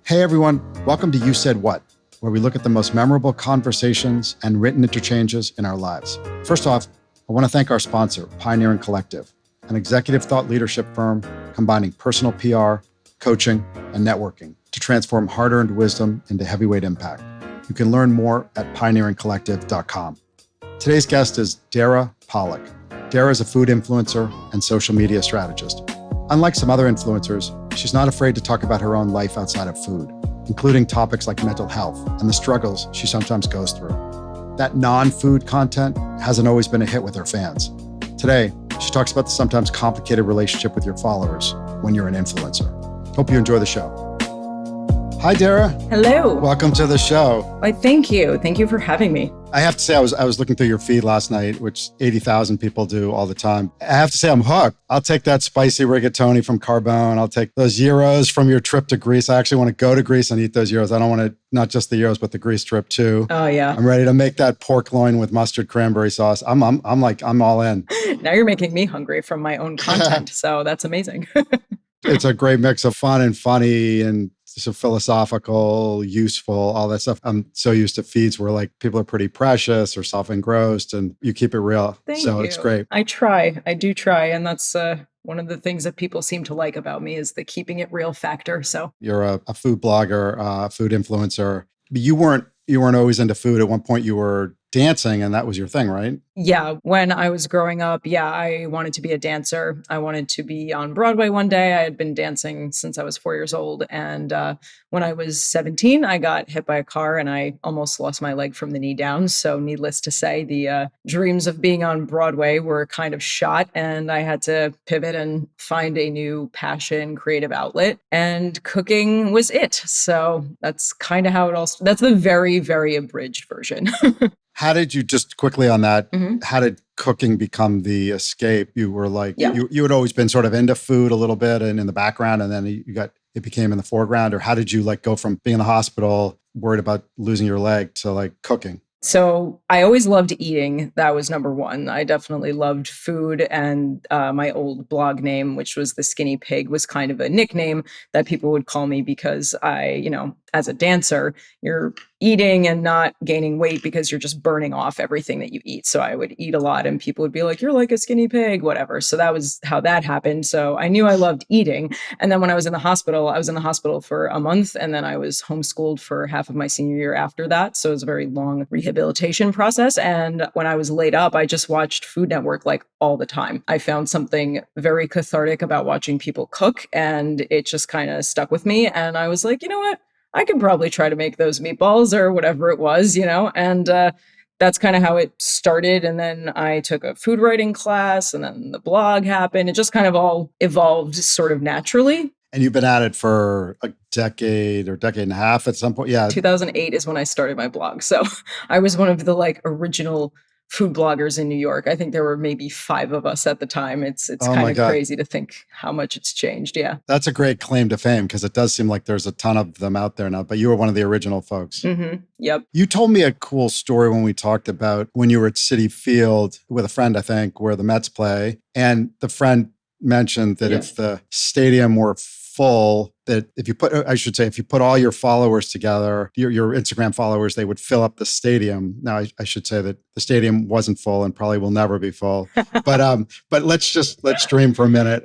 Hey everyone, welcome to You Said What, where we look at the most memorable conversations and written interchanges in our lives. First off, I want to thank our sponsor, Pioneering Collective, an executive thought leadership firm combining personal PR, coaching, and networking to transform hard-earned wisdom into heavyweight impact. You can learn more at pioneeringcollective.com. Today's guest is Dara Pollak. Dara is a food influencer and social media strategist. Unlike some other influencers, she's not afraid to talk about her own life outside of food, including topics like mental health and the struggles she sometimes goes through. That non-food content hasn't always been a hit with her fans. Today, she talks about the sometimes complicated relationship with your followers when you're an influencer. Hope you enjoy the show. Hi, Dara. Hello. Welcome to the show. Why, thank you. Thank you for having me. I have to say, I was looking through your feed last night, which 80,000 people do all the time. I have to say, I'm hooked. I'll take that spicy rigatoni from Carbone. I'll take those gyros from your trip to Greece. I actually want to go to Greece and eat those gyros. I don't want to, not just the gyros, but the Greece trip too. Oh, yeah. I'm ready to make that pork loin with mustard cranberry sauce. I'm all in. Now you're making me hungry from my own content. So that's amazing. It's a great mix of fun and funny and so philosophical, useful, all that stuff. I'm so used to feeds where like people are pretty precious or self-engrossed and you keep it real. Thank you. It's great. I do try. And that's one of the things that people seem to like about me is the keeping it real factor. So you're a food blogger, food influencer. But you weren't always into food. At one point you were dancing and that was your thing, right? Yeah. When I was growing up, I wanted to be a dancer. I wanted to be on Broadway one day. I had been dancing since I was 4 years old. And when I was 17, I got hit by a car and I almost lost my leg from the knee down. So needless to say, the dreams of being on Broadway were kind of shot and I had to pivot and find a new passion, creative outlet. And cooking was it. So that's kind of how it all, that's the very, very abridged version. How did you, just quickly on that, Mm-hmm. how did cooking become the escape? You were like, you had always been sort of into food a little bit and in the background, and then it became in the foreground? Or how did you like go from being in the hospital, worried about losing your leg, to like cooking? So I always loved eating. That was number one. I definitely loved food. And my old blog name, which was The Skinny Pig, was kind of a nickname that people would call me because as a dancer, you're eating and not gaining weight because you're just burning off everything that you eat. So I would eat a lot and people would be like, you're like a skinny pig, whatever. So that was how that happened. So I knew I loved eating. And then when I was in the hospital, I was in the hospital for a month and then I was homeschooled for half of my senior year after that. So it was a very long rehabilitation process. And when I was laid up, I just watched Food Network like all the time. I found something very cathartic about watching people cook and it just kind of stuck with me. And I was like, you know what? I could probably try to make those meatballs or whatever it was, and that's kind of how it started. And then I took a food writing class and then the blog happened. It just kind of all evolved sort of naturally. And you've been at it for a decade or decade and a half at some point. Yeah. 2008 is when I started my blog. So I was one of the like original food bloggers in New York. I think there were maybe 5 of us at the time. It's kind of crazy to think how much it's changed. Yeah. That's a great claim to fame because it does seem like there's a ton of them out there now, but you were one of the original folks. Mm-hmm. Yep. You told me a cool story when we talked about when you were at Citi Field with a friend, I think, where the Mets play. And the friend mentioned that if the stadium were full, that if you put all your followers together, your Instagram followers, they would fill up the stadium. Now, I should say that the stadium wasn't full and probably will never be full. But let's dream for a minute.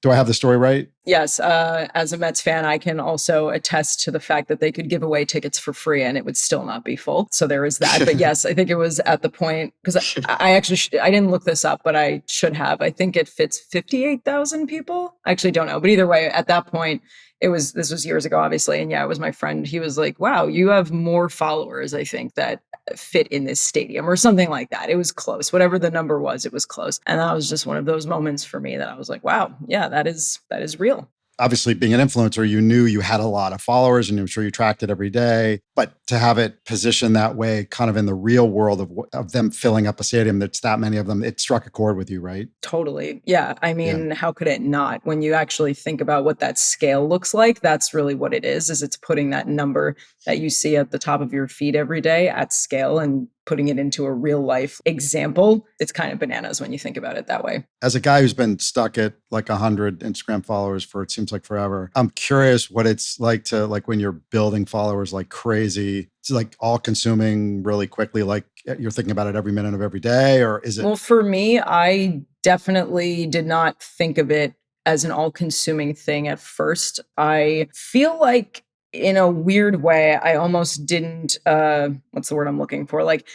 Do I have the story right? Yes. As a Mets fan, I can also attest to the fact that they could give away tickets for free and it would still not be full. So there is that. But yes, I think it was at the point, because I actually, I didn't look this up, but I should have. I think it fits 58,000 people. I actually don't know. But either way, at that point, this was years ago, obviously. And it was my friend. He was like, wow, you have more followers, I think, that fit in this stadium or something like that. It was close. Whatever the number was, it was close. And that was just one of those moments for me that I was like, wow, yeah, that is real. Obviously, being an influencer, you knew you had a lot of followers and I'm sure you tracked it every day. But to have it positioned that way, kind of in the real world of them filling up a stadium, that's that many of them, it struck a chord with you, right? Totally. Yeah. I mean, how could it not? When you actually think about what that scale looks like, that's really what it is it's putting that number that you see at the top of your feed every day at scale and putting it into a real life example, it's kind of bananas when you think about it that way. As a guy who's been stuck at like 100 Instagram followers for it seems like forever, I'm curious what it's like to like when you're building followers like crazy. It's like all consuming really quickly, like you're thinking about it every minute of every day, or is it? Well, for me, I definitely did not think of it as an all consuming thing at first. I feel like in a weird way, I almost didn't, what's the word I'm looking for? Like,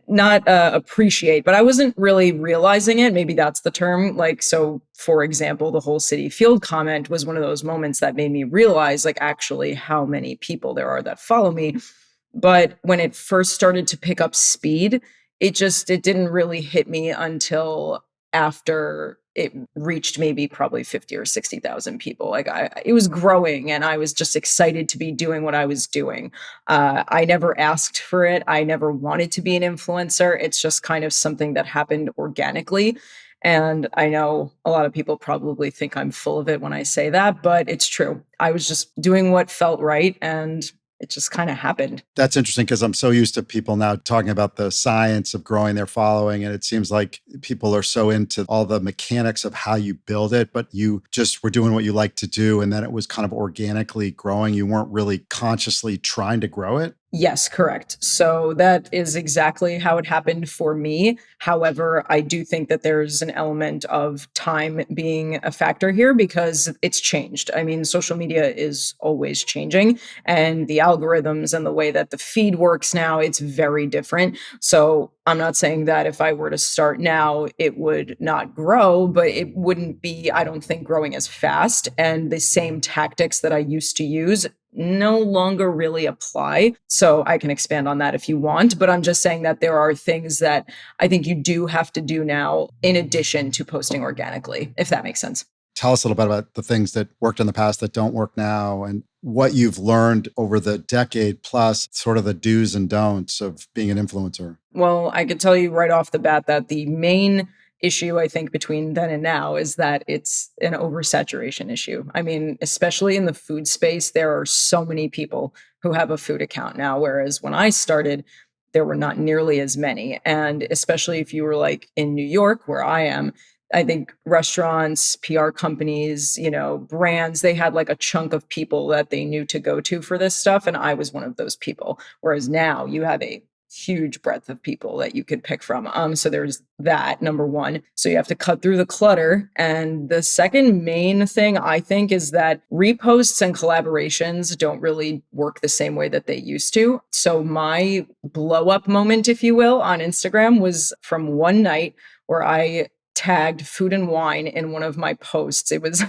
not appreciate, but I wasn't really realizing it. Maybe that's the term. Like, so for example, the whole City Field comment was one of those moments that made me realize, like, actually how many people there are that follow me. But when it first started to pick up speed, it didn't really hit me until after it reached maybe probably 50 or 60,000 people. Like it was growing and I was just excited to be doing what I was doing. I never asked for it. I never wanted to be an influencer. It's just kind of something that happened organically. And I know a lot of people probably think I'm full of it when I say that, but it's true. I was just doing what felt right and it just kind of happened. That's interesting because I'm so used to people now talking about the science of growing their following. And it seems like people are so into all the mechanics of how you build it, but you just were doing what you like to do. And then it was kind of organically growing. You weren't really consciously trying to grow it. Yes, correct. So that is exactly how it happened for me. However, I do think that there's an element of time being a factor here because it's changed. I mean, social media is always changing and the algorithms and the way that the feed works now, it's very different. So I'm not saying that if I were to start now, it would not grow, but it wouldn't be, I don't think, growing as fast. And the same tactics that I used to use no longer really apply. So I can expand on that if you want, but I'm just saying that there are things that I think you do have to do now in addition to posting organically, if that makes sense. Tell us a little bit about the things that worked in the past that don't work now and what you've learned over the decade plus, sort of the do's and don'ts of being an influencer. Well, I could tell you right off the bat that the main issue, I think, between then and now is that it's an oversaturation issue. I mean, especially in the food space, there are so many people who have a food account now, whereas when I started, there were not nearly as many. And especially if you were like in New York, where I am, I think restaurants, PR companies, brands, they had like a chunk of people that they knew to go to for this stuff. And I was one of those people. Whereas now you have a huge breadth of people that you could pick from. So there's that, number one. So you have to cut through the clutter. And the second main thing I think is that reposts and collaborations don't really work the same way that they used to. So my blow up moment, if you will, on Instagram was from one night where I tagged food and wine in one of my posts. It was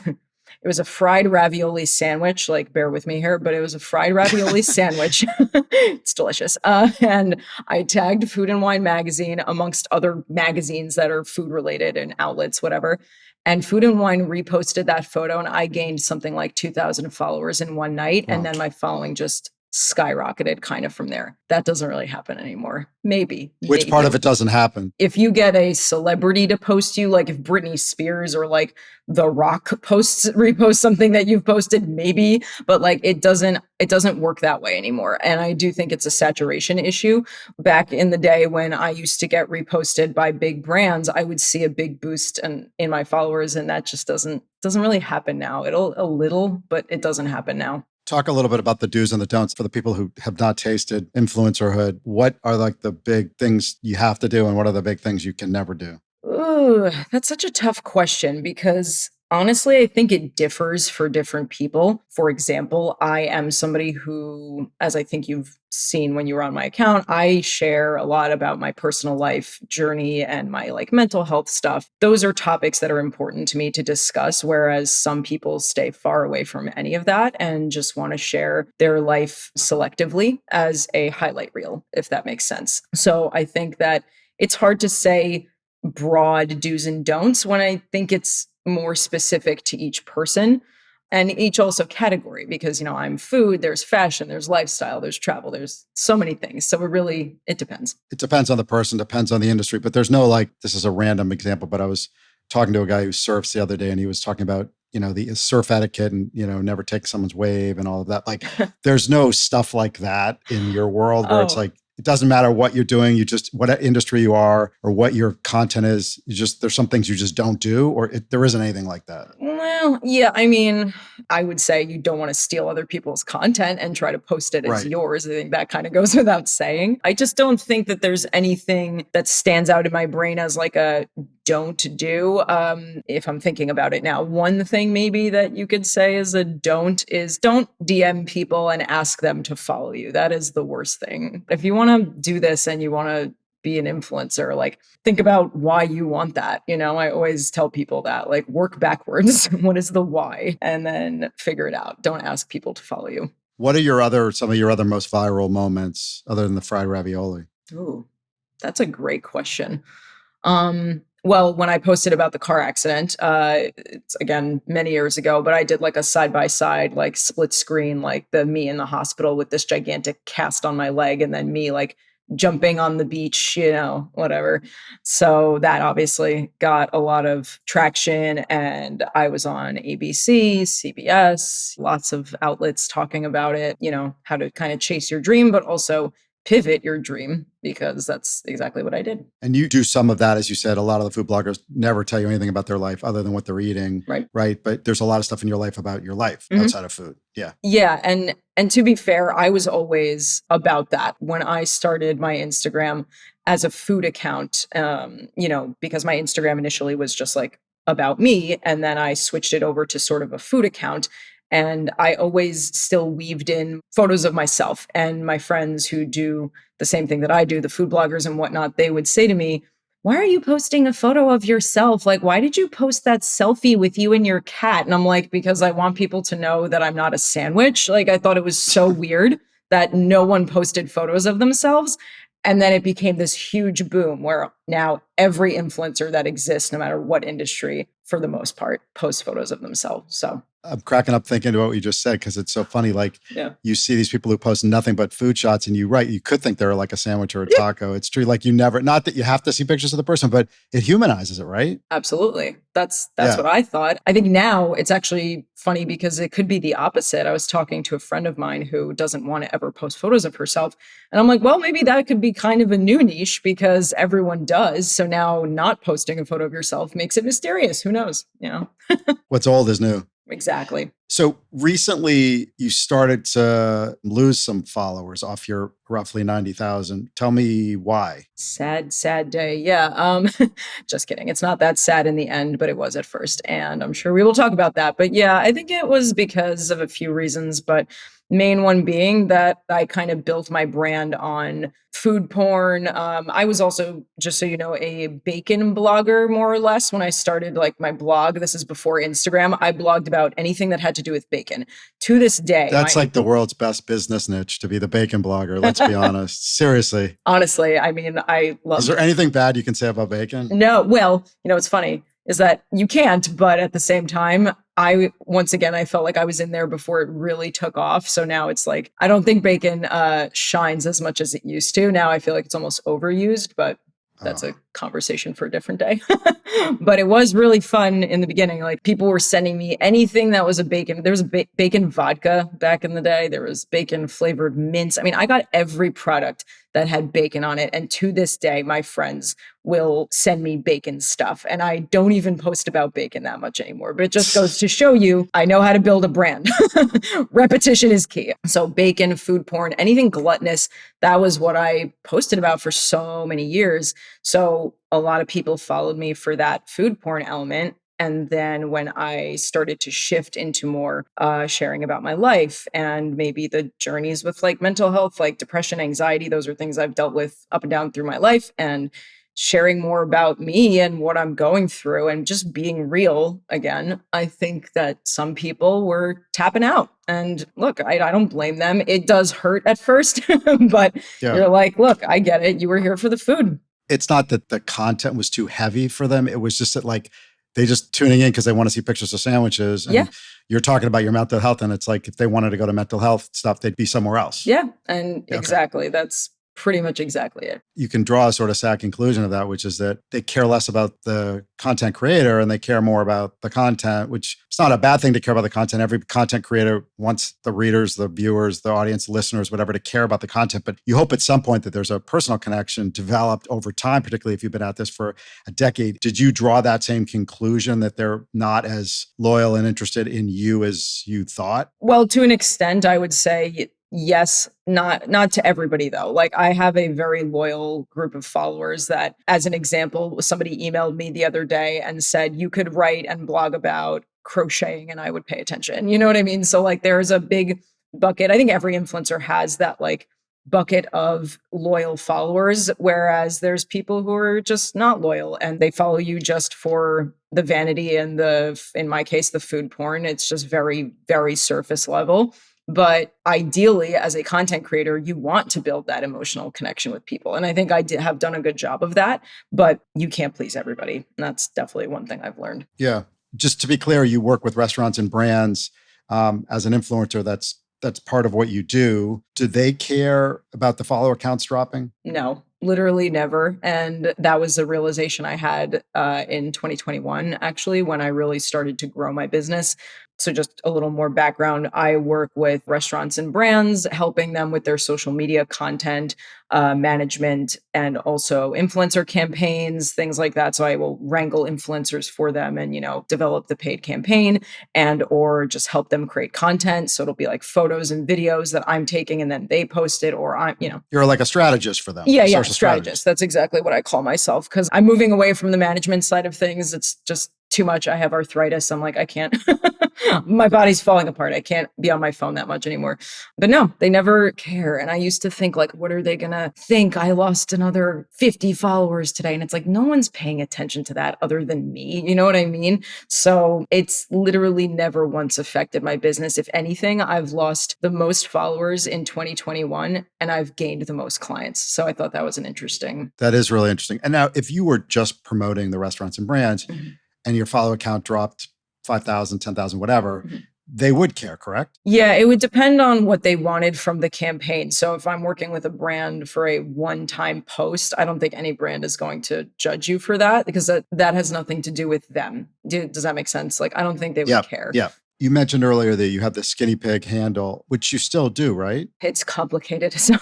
it was a fried ravioli sandwich. Like, bear with me here, but it was a fried ravioli sandwich. It's delicious. And I tagged Food and Wine magazine amongst other magazines that are food related and outlets, whatever. And Food and Wine reposted that photo, and I gained something like 2,000 followers in one night. Wow. And then my following just skyrocketed kind of from there. That doesn't really happen anymore. Maybe. Which part of it doesn't happen? If you get a celebrity to post you, like if Britney Spears or like The Rock reposts something that you've posted, maybe, but like it doesn't work that way anymore. And I do think it's a saturation issue. Back in the day when I used to get reposted by big brands, I would see a big boost in my followers, and that just doesn't really happen now. It'll a little, but it doesn't happen now. Talk a little bit about the do's and the don'ts for the people who have not tasted influencerhood. What are like the big things you have to do and what are the big things you can never do? Ooh, that's such a tough question because honestly, I think it differs for different people. For example, I am somebody who, as I think you've seen when you were on my account, I share a lot about my personal life journey and my like mental health stuff. Those are topics that are important to me to discuss, whereas some people stay far away from any of that and just want to share their life selectively as a highlight reel, if that makes sense. So I think that it's hard to say broad do's and don'ts when I think it's more specific to each person and each also category because, I'm food, there's fashion, there's lifestyle, there's travel, there's so many things. So it depends. It depends on the person, depends on the industry, but there's no like, this is a random example, but I was talking to a guy who surfs the other day and he was talking about, the surf etiquette and, never take someone's wave and all of that. Like there's no stuff like that in your world where it's like, it doesn't matter what you're doing, you just, what industry you are or what your content is, there's some things you just don't do, or there isn't anything like that? Well, yeah, I mean, I would say you don't want to steal other people's content and try to post it as Right. yours. I think that kind of goes without saying. I just don't think that there's anything that stands out in my brain as like a don't do. If I'm thinking about it now, one thing maybe that you could say is a don't is don't DM people and ask them to follow you. That is the worst thing. If you want to do this and you want to be an influencer, like think about why you want that. I always tell people that, like, work backwards. What is the why? And then figure it out. Don't ask people to follow you. What are some of your other most viral moments other than the fried ravioli? Ooh, that's a great question. Well, when I posted about the car accident, it's again many years ago, but I did like a side by side, like split screen, like me in the hospital with this gigantic cast on my leg, and then me like jumping on the beach, whatever. So that obviously got a lot of traction, and I was on ABC, CBS, lots of outlets talking about it, how to kind of chase your dream, but also pivot your dream, because that's exactly what I did. And you do some of that, as you said. A lot of the food bloggers never tell you anything about their life other than what they're eating. Right. But there's a lot of stuff in your life about your life outside of food. Yeah. Yeah. And to be fair, I was always about that. When I started my Instagram as a food account, because my Instagram initially was just like about me, and then I switched it over to sort of a food account. And I always still weaved in photos of myself, and my friends who do the same thing that I do, the food bloggers and whatnot, they would say to me, why are you posting a photo of yourself? Like, why did you post that selfie with you and your cat? And I'm like, because I want people to know that I'm not a sandwich. Like, I thought it was so weird that no one posted photos of themselves. And then it became this huge boom where now every influencer that exists, no matter what industry, for the most part, posts photos of themselves. So I'm cracking up thinking about what you just said, because it's so funny. Like, you see these people who post nothing but food shots, and you could think they're like a sandwich or a taco. It's true. Like, not that you have to see pictures of the person, but it humanizes it, right? Absolutely. That's what I thought. I think now it's actually funny because it could be the opposite. I was talking to a friend of mine who doesn't want to ever post photos of herself. And I'm like, well, maybe that could be kind of a new niche because everyone does. So now not posting a photo of yourself makes it mysterious. Who knows? What's old is new. Exactly. So recently you started to lose some followers off your roughly 90,000. Tell me why. Sad day. Yeah. Just kidding. It's not that sad in the end, but it was at first. And I'm sure we will talk about that. But yeah, I think it was because of a few reasons, but main one being that I kind of built my brand on food porn. I was also, just so you know, a bacon blogger, more or less, when I started like my blog. This is before Instagram. I blogged about anything that had to do with bacon. To this day. That's like the world's best business niche, to be the bacon blogger. Let's be honest. Seriously. Honestly, I mean, I love it. Is there anything bad you can say about bacon? No. Well, it's funny is that you can't, but at the same time, I felt like I was in there before it really took off. So now it's like, I don't think bacon shines as much as it used to. Now I feel like it's almost overused, but that's a conversation for a different day. But it was really fun in the beginning. Like, people were sending me anything that was a bacon. There was a bacon vodka back in the day. There was bacon flavored mints. I mean, I got every product that had bacon on it. And to this day, my friends will send me bacon stuff. And I don't even post about bacon that much anymore. But it just goes to show you, I know how to build a brand. Repetition is key. So bacon, food porn, anything gluttonous, that was what I posted about for so many years. So a lot of people followed me for that food porn element. And then when I started to shift into more sharing about my life and maybe the journeys with like mental health, like depression, anxiety, those are things I've dealt with up and down through my life, and sharing more about me and what I'm going through and just being real again, I think that some people were tapping out. And look, I don't blame them. It does hurt at first, but you're like, look, I get it. You were here for the food. It's not that the content was too heavy for them. It was just that, like, they just tuning in because they want to see pictures of sandwiches. And you're talking about your mental health. And it's like, if they wanted to go to mental health stuff, they'd be somewhere else. Yeah. And exactly. That's pretty much exactly it. You can draw a sort of sad conclusion of that, which is that they care less about the content creator and they care more about the content, which it's not a bad thing to care about the content. Every content creator wants the readers, the viewers, the audience, listeners, whatever, to care about the content. But you hope at some point that there's a personal connection developed over time, particularly if you've been at this for a decade. Did you draw that same conclusion that they're not as loyal and interested in you as you thought? Well, to an extent, I would say yes, not to everybody though. Like I have a very loyal group of followers that, as an example, somebody emailed me the other day and said you could write and blog about crocheting and I would pay attention. You know what I mean? So like there's a big bucket. I think every influencer has that like bucket of loyal followers, whereas there's people who are just not loyal and they follow you just for the vanity and in my case, the food porn. It's just very, very surface level. But ideally, as a content creator, you want to build that emotional connection with people. And I think I have done a good job of that, but you can't please everybody. And that's definitely one thing I've learned. Yeah. Just to be clear, you work with restaurants and brands as an influencer. That's part of what you do. Do they care about the follower counts dropping? No, literally never. And that was a realization I had in 2021, actually, when I really started to grow my business. So just a little more background. I work with restaurants and brands, helping them with their social media content, management, and also influencer campaigns, things like that. So I will wrangle influencers for them and, develop the paid campaign and or just help them create content. So it'll be like photos and videos that I'm taking and then they post it or You're like a strategist for them. Yeah, strategist. That's exactly what I call myself because I'm moving away from the management side of things. It's just too much. I have arthritis. I'm like, I can't, my body's falling apart. I can't be on my phone that much anymore. But no, they never care. And I used to think like, what are they going to think? I lost another 50 followers today. And it's like, no one's paying attention to that other than me. You know what I mean? So it's literally never once affected my business. If anything, I've lost the most followers in 2021 and I've gained the most clients. So I thought that was That is really interesting. And now if you were just promoting the restaurants and brands, and your follower count dropped 5,000, 10,000, whatever, they would care, correct? Yeah, it would depend on what they wanted from the campaign. So if I'm working with a brand for a one-time post, I don't think any brand is going to judge you for that because that has nothing to do with them. Does that make sense? Like, I don't think they would care. Yeah. You mentioned earlier that you have the skinny pig handle, which you still do, right? It's complicated. So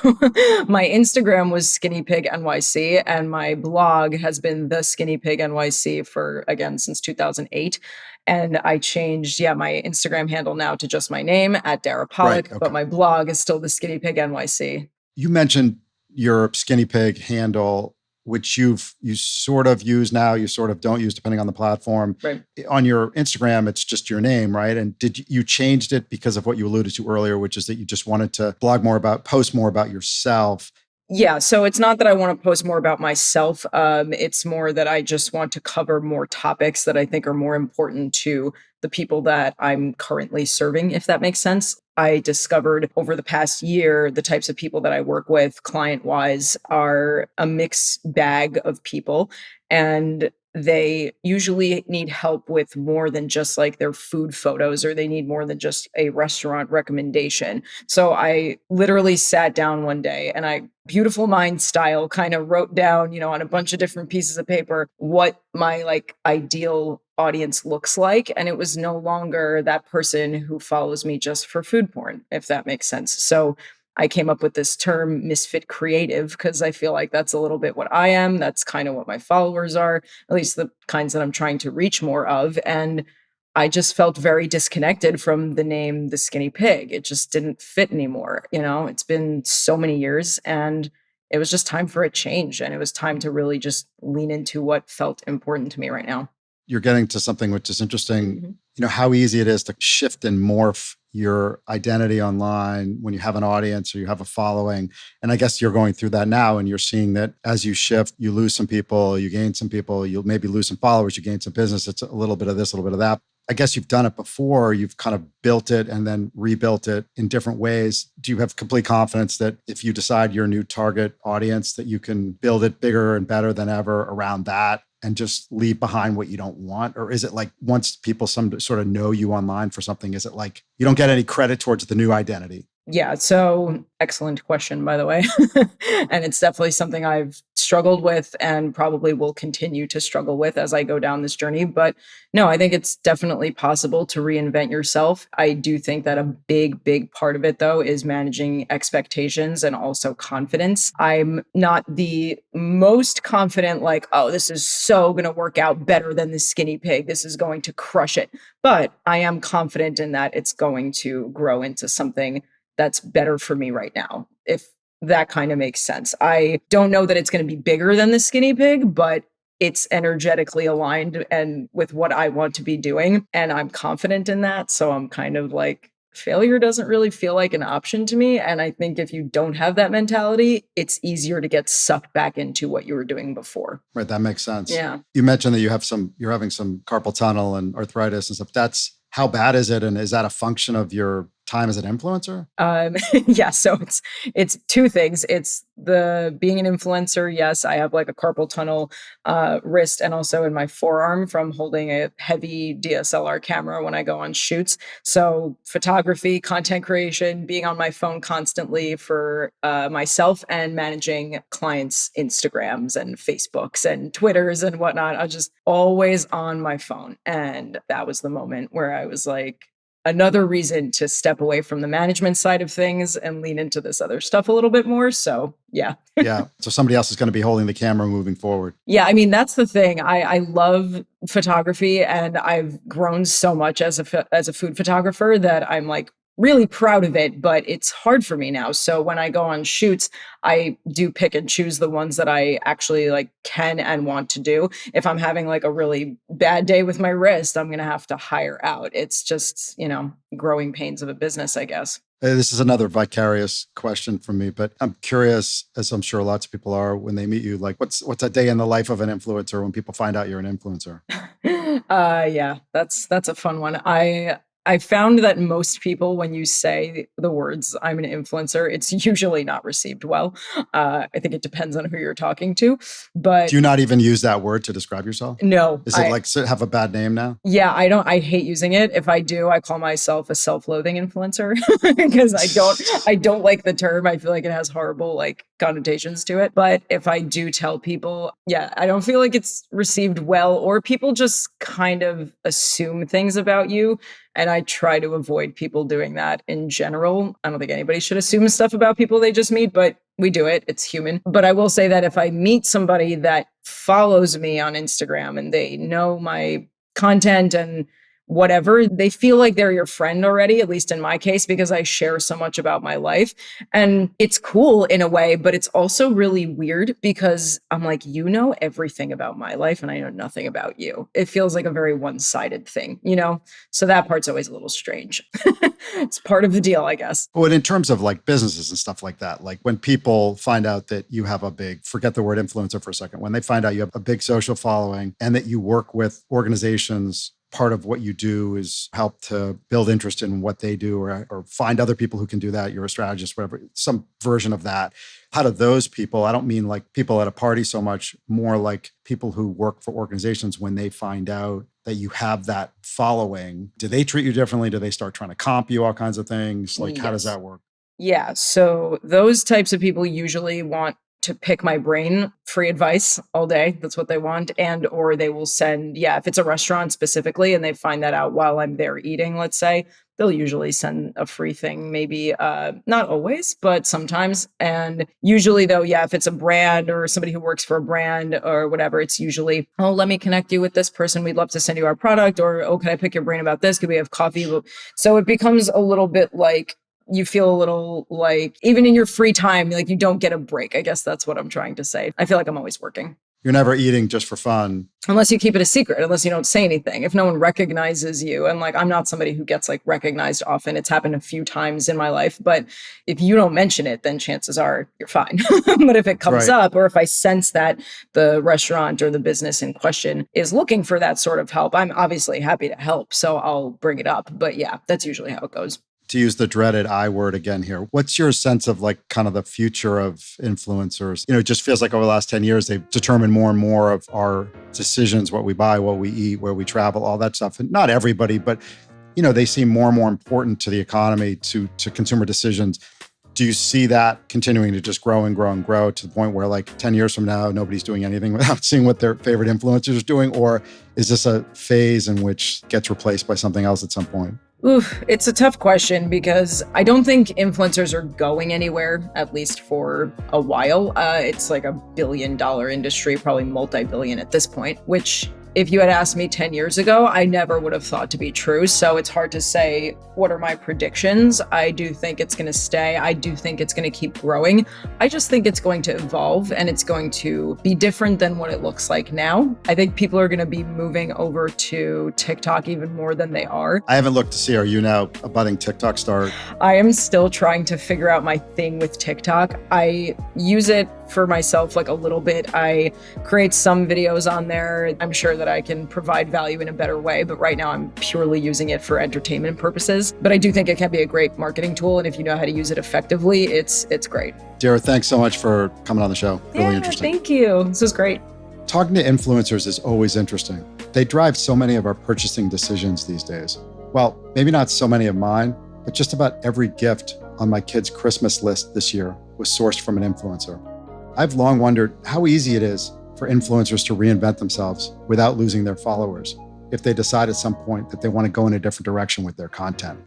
my Instagram was Skinny Pig NYC and my blog has been the Skinny Pig NYC since 2008. And I changed, my Instagram handle now to just my name at Dara Pollak, Right, okay. But my blog is still the Skinny Pig NYC. You mentioned your skinny pig handle, which you sort of use now, you sort of don't use depending on the platform. Right. On your Instagram, it's just your name, right? And you changed it because of what you alluded to earlier, which is that you just wanted to post more about yourself. Yeah, so it's not that I want to post more about myself. It's more that I just want to cover more topics that I think are more important to the people that I'm currently serving, if that makes sense. I discovered over the past year, the types of people that I work with client-wise are a mixed bag of people. And they usually need help with more than just like their food photos, or they need more than just a restaurant recommendation. So I literally sat down one day and I beautiful mind style kind of wrote down, on a bunch of different pieces of paper, what my like ideal audience looks like. And it was no longer that person who follows me just for food porn, if that makes sense. So I came up with this term misfit creative because I feel like that's a little bit what I am. That's kind of what my followers are, at least the kinds that I'm trying to reach more of. And I just felt very disconnected from the name The Skinny Pig. It just didn't fit anymore. It's been so many years and it was just time for a change. And it was time to really just lean into what felt important to me right now. You're getting to something which is interesting, how easy it is to shift and morph your identity online when you have an audience or you have a following. And I guess you're going through that now and you're seeing that as you shift, you lose some people, you gain some people, you'll maybe lose some followers, you gain some business. It's a little bit of this, a little bit of that. I guess you've done it before. You've kind of built it and then rebuilt it in different ways. Do you have complete confidence that if you decide your new target audience, that you can build it bigger and better than ever around that and just leave behind what you don't want? Or is it like once people some sort of know you online for something, is it like you don't get any credit towards the new identity? Yeah, so excellent question, by the way. And it's definitely something I've struggled with and probably will continue to struggle with as I go down this journey. But no, I think it's definitely possible to reinvent yourself. I do think that a big part of it, though, is managing expectations and also confidence. I'm not the most confident, like, oh, this is so going to work out better than the skinny pig. This is going to crush it. But I am confident in that it's going to grow into something that's better for me right now, if that kind of makes sense. I don't know that it's going to be bigger than the skinny pig, but it's energetically aligned and with what I want to be doing. And I'm confident in that. So I'm kind of like, failure doesn't really feel like an option to me. And I think if you don't have that mentality, it's easier to get sucked back into what you were doing before. Right. That makes sense. Yeah. You mentioned that you're having some carpal tunnel and arthritis and stuff. How bad is it? And is that a function of your time as an influencer? Yeah, so it's two things. It's the being an influencer. Yes, I have like a carpal tunnel wrist and also in my forearm from holding a heavy DSLR camera when I go on shoots. So photography, content creation, being on my phone constantly for myself and managing clients' Instagrams and Facebooks and Twitters and whatnot. I was just always on my phone. And that was the moment where I was like, another reason to step away from the management side of things and lean into this other stuff a little bit more. So, yeah. Yeah. So somebody else is going to be holding the camera moving forward. Yeah. I mean, that's the thing. I love photography and I've grown so much as a food photographer that I'm like really proud of it, but it's hard for me now. So when I go on shoots, I do pick and choose the ones that I actually like can and want to do. If I'm having like a really bad day with my wrist, I'm going to have to hire out. It's just, growing pains of a business, I guess. This is another vicarious question from me, but I'm curious, as I'm sure lots of people are, when they meet you, like what's a day in the life of an influencer when people find out you're an influencer? Yeah, that's a fun one. I found that most people, when you say the words "I'm an influencer," it's usually not received well. I think it depends on who you're talking to, but do you not even use that word to describe yourself? No. Is it have a bad name now? Yeah, I don't. I hate using it. If I do, I call myself a self-loathing influencer because I don't like the term. I feel like it has horrible like connotations to it. But if I do tell people, yeah, I don't feel like it's received well, or people just kind of assume things about you. And I try to avoid people doing that in general. I don't think anybody should assume stuff about people they just meet, but we do it. It's human. But I will say that if I meet somebody that follows me on Instagram and they know my content and whatever, they feel like they're your friend already, at least in my case, because I share so much about my life. And it's cool in a way, but it's also really weird because I'm like, you know everything about my life and I know nothing about you. It feels like a very one-sided thing, So that part's always a little strange. It's part of the deal, I guess. Well, in terms of like businesses and stuff like that, like when people find out that you have forget the word influencer for a second, when they find out you have a big social following and that you work with organizations, part of what you do is help to build interest in what they do or find other people who can do that. You're a strategist, whatever, some version of that. How do those people, I don't mean like people at a party so much, more like people who work for organizations, when they find out that you have that following, do they treat you differently? Do they start trying to comp you, all kinds of things? Like, How does that work? Yeah. So those types of people usually want to pick my brain, free advice all day. That's what they want. And, or they will send, if it's a restaurant specifically and they find that out while I'm there eating, let's say, they'll usually send a free thing, maybe not always, but sometimes. And usually though, if it's a brand or somebody who works for a brand or whatever, it's usually, oh, let me connect you with this person. We'd love to send you our product. Or, oh, can I pick your brain about this? Could we have coffee? So it becomes a little bit like, you feel a little like, even in your free time, like you don't get a break. I guess that's what I'm trying to say. I feel like I'm always working. You're never eating just for fun. Unless you keep it a secret, unless you don't say anything. If no one recognizes you, and like, I'm not somebody who gets like recognized often. It's happened a few times in my life, but if you don't mention it, then chances are you're fine. But if it comes up, or if I sense that the restaurant or the business in question is looking for that sort of help, I'm obviously happy to help. So I'll bring it up. But yeah, that's usually how it goes. To use the dreaded I word again here, what's your sense of like kind of the future of influencers? It just feels like over the last 10 years, they've determined more and more of our decisions, what we buy, what we eat, where we travel, all that stuff. And not everybody, but they seem more and more important to the economy, to consumer decisions. Do you see that continuing to just grow and grow and grow to the point where like 10 years from now, nobody's doing anything without seeing what their favorite influencers are doing? Or is this a phase in which gets replaced by something else at some point? Oof, it's a tough question because I don't think influencers are going anywhere, at least for a while. It's like $1 billion industry, probably multi-billion at this point, which if you had asked me 10 years ago, I never would have thought to be true. So it's hard to say what are my predictions. I do think it's going to stay. I do think it's going to keep growing. I just think it's going to evolve and it's going to be different than what it looks like now. I think people are going to be moving over to TikTok even more than they are. I haven't looked to see, are you now a budding TikTok star? I am still trying to figure out my thing with TikTok. I use it for myself like a little bit. I create some videos on there. I'm sure that I can provide value in a better way, but right now I'm purely using it for entertainment purposes. But I do think it can be a great marketing tool, and if you know how to use it effectively, it's great. Dara, thanks so much for coming on the show. Really interesting. Thank you. This was great. Talking to influencers is always interesting. They drive so many of our purchasing decisions these days. Well, maybe not so many of mine, but just about every gift on my kids' Christmas list this year was sourced from an influencer. I've long wondered how easy it is for influencers to reinvent themselves without losing their followers if they decide at some point that they want to go in a different direction with their content.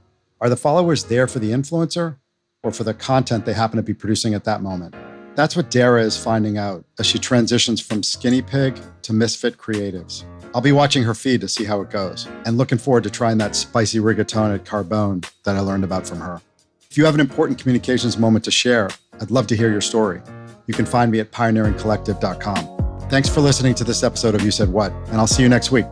Are the followers there for the influencer or for the content they happen to be producing at that moment? That's what Dara is finding out as she transitions from skinny pig to misfit creatives. I'll be watching her feed to see how it goes and looking forward to trying that spicy rigatone at Carbone that I learned about from her. If you have an important communications moment to share, I'd love to hear your story. You can find me at pioneeringcollective.com. Thanks for listening to this episode of You Said What, and I'll see you next week.